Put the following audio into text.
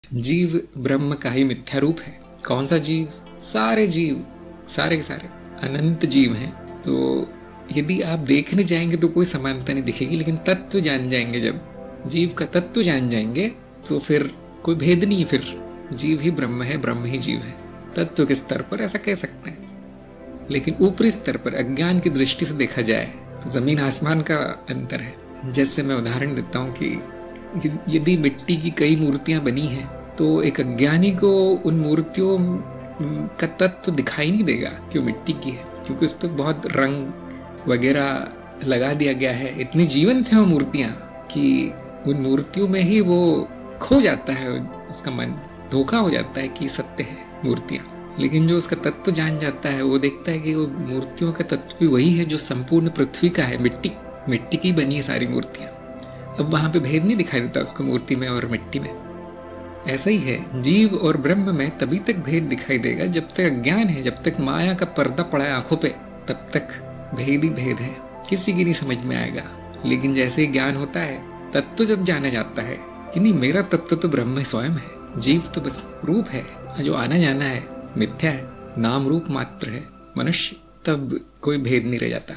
जीव ब्रह्म का ही मिथ्या रूप है। कौन सा जीव? सारे जीव, सारे के सारे अनंत जीव हैं। तो यदि आप देखने जाएंगे तो कोई समानता नहीं दिखेगी, लेकिन तत्व जान जाएंगे, जब जीव का तत्व जान जाएंगे तो फिर कोई भेद नहीं है। फिर जीव ही ब्रह्म है, ब्रह्म ही जीव है। तत्व के स्तर पर ऐसा कह सकते हैं, लेकिन ऊपरी स्तर पर अज्ञान की दृष्टि से देखा जाए तो जमीन आसमान का अंतर है। जैसे मैं उदाहरण देता हूँ कि यदि मिट्टी की कई मूर्तियां बनी हैं तो एक अज्ञानी को उन मूर्तियों का तत्व दिखाई नहीं देगा कि वो मिट्टी की है, क्योंकि उस पर बहुत रंग वगैरह लगा दिया गया है। इतनी जीवंत है वो मूर्तियां कि उन मूर्तियों में ही वो खो जाता है, उसका मन धोखा हो जाता है कि सत्य है मूर्तियां। लेकिन जो उसका तत्व जान जाता है वो देखता है कि वो मूर्तियों का तत्व भी वही है जो संपूर्ण पृथ्वी का है। मिट्टी की बनी है सारी मूर्तियां। अब वहां पे भेद नहीं दिखाई देता उसको मूर्ति में और मिट्टी में। ऐसा ही है जीव और ब्रह्म में तभी तक भेद दिखाई देगा जब तक अज्ञान है, जब तक माया का पर्दा पड़ा है आंखों पे, तब तक भेद ही भेद है, किसी की नहीं समझ में आएगा। लेकिन जैसे ही ज्ञान होता है, तत्व जब जाना जाता है कि नहीं मेरा तत्व तो ब्रह्म स्वयं है, जीव तो बस रूप है, जो आना जाना है मिथ्या है, नाम रूप मात्र है मनुष्य, तब कोई भेद नहीं रह जाता।